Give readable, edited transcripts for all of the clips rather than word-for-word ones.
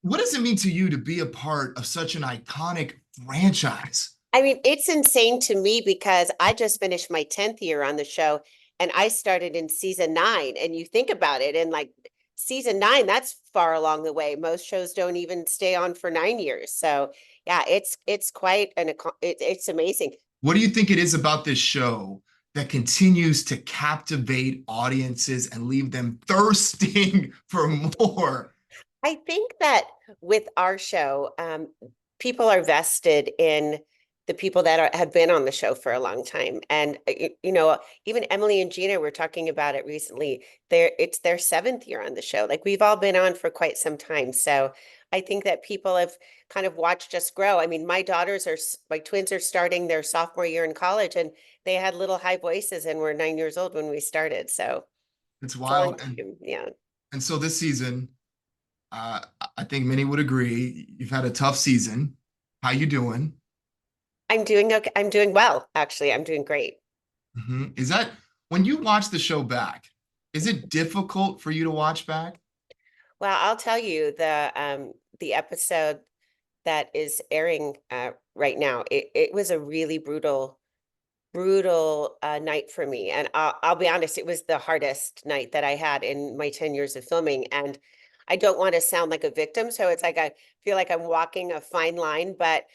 What does it mean to you to be a part of such an iconic franchise? I mean, it's insane to me because I just finished my 10th year on the show and I started in season 9. And you think about it, and like season 9, that's far along the way. Most shows don't even stay on for 9 years. So yeah, it's quite it's amazing. What do you think it is about this show that continues to captivate audiences and leave them thirsting for more? I think that with our show, people are vested in the people that have been on the show for a long time. And, even Emily and Gina were talking about it recently. It's their 7th year on the show. Like we've all been on for quite some time. So I think that people have kind of watched us grow. I mean, my twins are starting their sophomore year in college and they had little high voices and were 9 years old when we started. So It's it's a long wild. time. Yeah. And so this season, uh, I think many would agree, you've had a tough season. How you doing? I'm doing okay. I'm doing well, actually. I'm doing great. Is that when you watch the show back, is it difficult for you to watch back? Well, I'll tell you the episode that is airing right now. It was a really brutal night for me, and I'll be honest, it was the hardest night that I had in my 10 years of filming. And I don't want to sound like a victim, so it's like I feel like I'm walking a fine line, but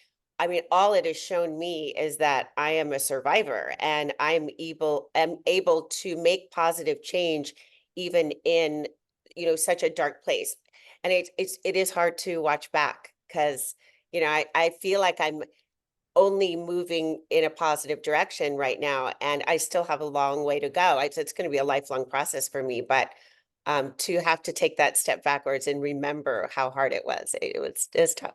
I mean, all it has shown me is that I am a survivor and am able to make positive change even in, such a dark place. And it is hard to watch back because, I feel like I'm only moving in a positive direction right now, and I still have a long way to go. It's going to be a lifelong process for me, but to have to take that step backwards and remember how hard it was tough.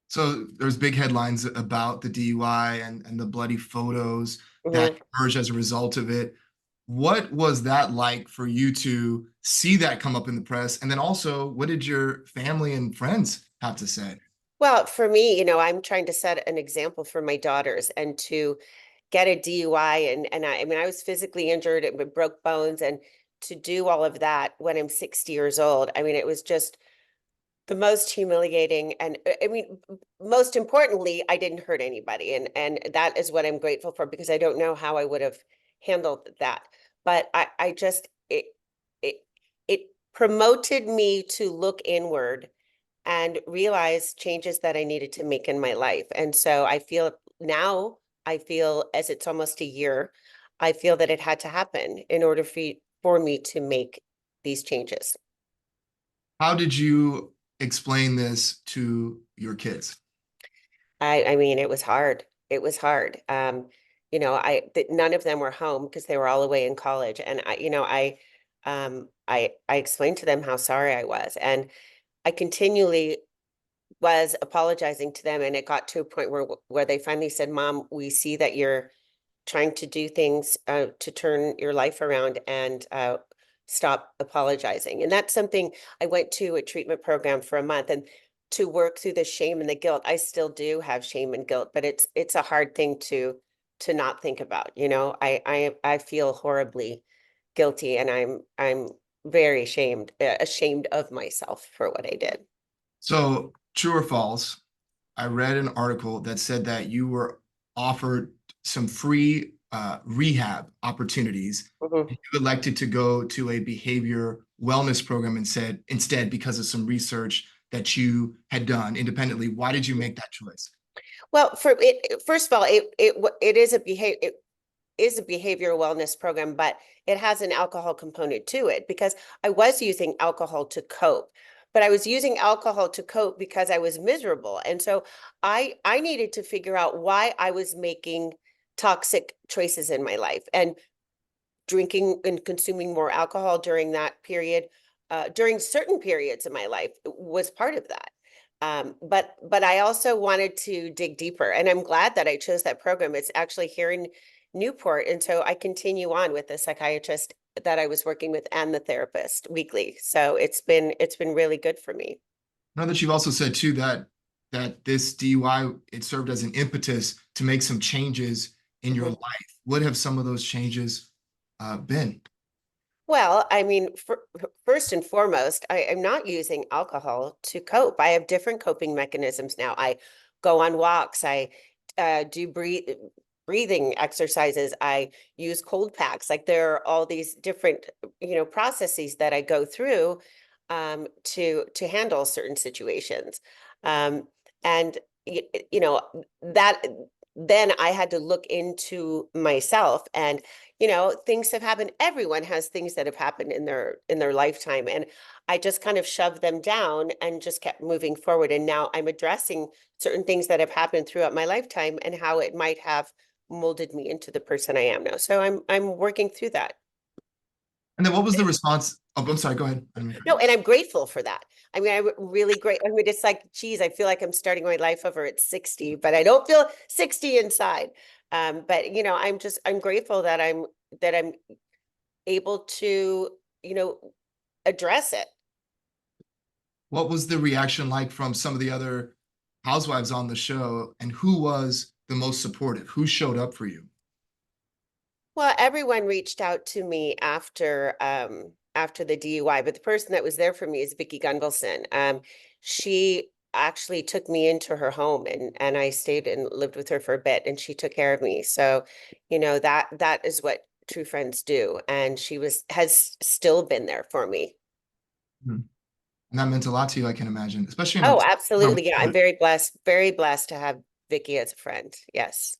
So there's big headlines about the DUI and the bloody photos that Mhm. emerged as a result of it. What was that like for you to see that come up in the press? And then also, what did your family and friends have to say? Well, for me, I'm trying to set an example for my daughters and to get a DUI, and I mean I was physically injured and broke bones, and to do all of that when I'm 60 years old. I mean, it was just the most humiliating. And I mean, most importantly, I didn't hurt anybody, and that is what I'm grateful for, because I don't know how I would have handled that. But I just it it promoted me to look inward and realize changes that I needed to make in my life. And so I feel now, I feel as it's almost a year, I feel that it had to happen in order for me to make these changes. How did you explain this to your kids? I mean, it was hard. It was hard. None of them were home because they were all away in college. And I explained to them how sorry I was. And I continually was apologizing to them. And it got to a point where they finally said, Mom, we see that you're trying to do things to turn your life around, and stop apologizing. And that's something. I went to a treatment program for a month, and to work through the shame and the guilt. I still do have shame and guilt, but it's a hard thing to not think about. I feel horribly guilty, and I'm very ashamed of myself for what I did. So, true or false, I read an article that said that you were offered some free rehab opportunities. Mhm. You elected to go to a behavior wellness program and said instead because of some research that you had done independently. Why did you make that choice? Well, first of all, it is a behavioral wellness program, but it has an alcohol component to it, because I was using alcohol to cope. But I was using alcohol to cope because I was miserable. And so I needed to figure out why I was making toxic choices in my life, and drinking and consuming more alcohol during that period, during certain periods of my life, was part of that. But I also wanted to dig deeper, and I'm glad that I chose that program. It's actually here in Newport, and so I continue on with the psychiatrist that I was working with and the therapist weekly. So it's been really good for me. I know that you've also said too that this DUI it served as an impetus to make some changes in your Mhm. life. What have some of those changes been? Well, I mean, first and foremost, I am not using alcohol to cope. I have different coping mechanisms now. I go on walks. I do breathing exercises. I use cold packs. Like there are all these different, processes that I go through to handle certain situations. And you know that then I had to look into myself and things have happened. Everyone has things that have happened in their lifetime. And I just kind of shoved them down and just kept moving forward. And now I'm addressing certain things that have happened throughout my lifetime and how it might have molded me into the person I am now. So I'm working through that. And then what was the response? Oh, I'm sorry, go ahead. I didn't mean to cut No, you. and I'm grateful for that. I mean, I'm really great. I mean, it's like, geez, I feel like I'm starting my life over at 60, but I don't feel 60 inside. But I'm grateful that I'm able to, address it. What was the reaction like from some of the other housewives on the show, and who was the most supportive? Who showed up for you? Well, everyone reached out to me after the DUI, but the person that was there for me is Vicky Gunvalson. She actually took me into her home and I stayed and lived with her for a bit and she took care of me. So, that is what true friends do. And she has still been there for me. Hmm. And that meant a lot to you, I can imagine, especially in a Oh, time. absolutely. Yeah, I'm very blessed to have Vicky as a friend. Yes.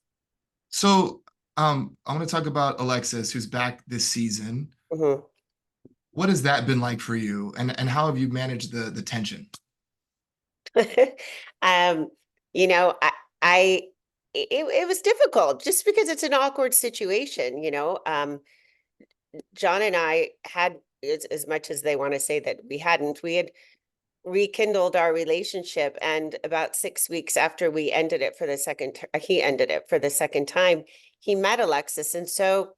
So, I want to talk about Alexis, who's back this season. Mhm. What has that been like for you, and how have you managed the tension? Um, you know, I it was difficult just because it's an awkward situation, John and I had as much as they want to say that we hadn't, we had rekindled our relationship. And about 6 weeks after we ended it for the he ended it for the second time, he met Alexis. And so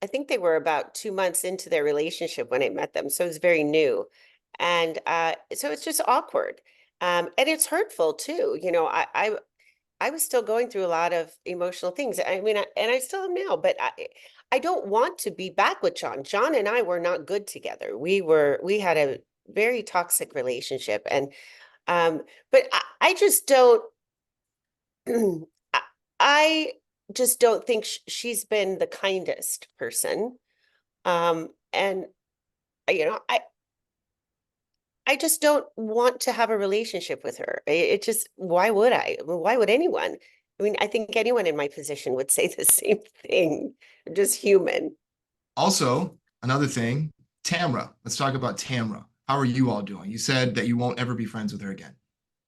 I think they were about 2 months into their relationship when I met them. So it was very new. And so it's just awkward. And it's hurtful too. I was still going through a lot of emotional things. I mean, and I still am now, but I don't want to be back with John. John and I were not good together. We had a very toxic relationship. And but I just don't I I just don't think she's been the kindest person. And you know, I just don't want to have a relationship with her. It just, why would I? I mean, why would anyone? I mean, I think anyone in my position would say the same thing. I'm just human. Also, another thing, Tamra. Let's talk about Tamra. How are you all doing? You said that you won't ever be friends with her again.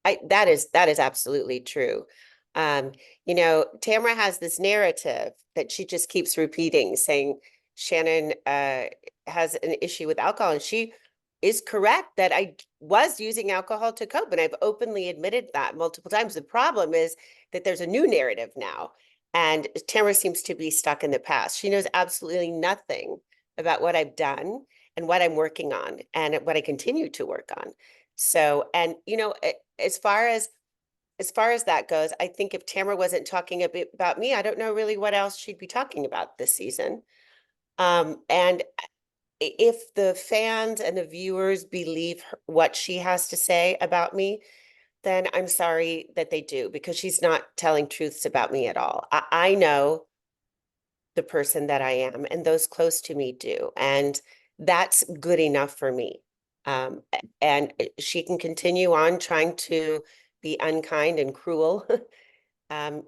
That is absolutely true. Tamara has this narrative that she just keeps repeating, saying Shannon has an issue with alcohol, and she is correct that I was using alcohol to cope, and I've openly admitted that multiple times. The problem is that there's a new narrative now, and Tamara seems to be stuck in the past. She knows absolutely nothing about what I've done and what I'm working on and what I continue to work on. So, and as far as that goes, I think if Tamara wasn't talking a bit about me, I don't know really what else she'd be talking about this season. And if the fans and the viewers believe what she has to say about me, then I'm sorry that they do because she's not telling truths about me at all. I know the person that I am, and those close to me do, and that's good enough for me. And she can continue on trying to be unkind and cruel. um,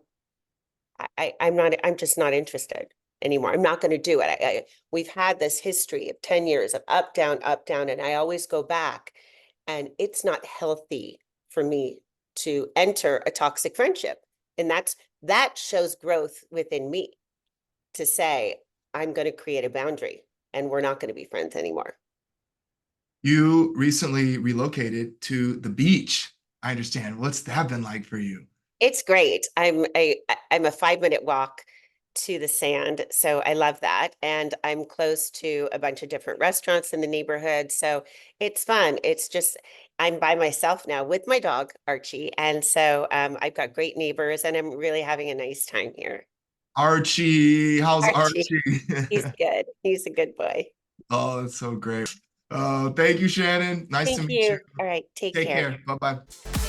I'm just not interested anymore. I'm not going to do it. We've had this history of 10 years of up, down, and I always go back, and it's not healthy for me to enter a toxic friendship. And that shows growth within me to say, I'm going to create a boundary and we're not going to be friends anymore. You recently relocated to the beach. I understand. What's that been like for you? It's great. I'm a 5 minute walk to the sand, so I love that. And I'm close to a bunch of different restaurants in the neighborhood, so it's fun. It's just I'm by myself now with my dog Archie, and so I've got great neighbors, and I'm really having a nice time here. Archie, how's Archie, Archie? he's good. He's a good boy. Oh, that's so great. Thank you, Shannon. Nice to Thank meet you. you. All right, take Take care. care. Bye-bye.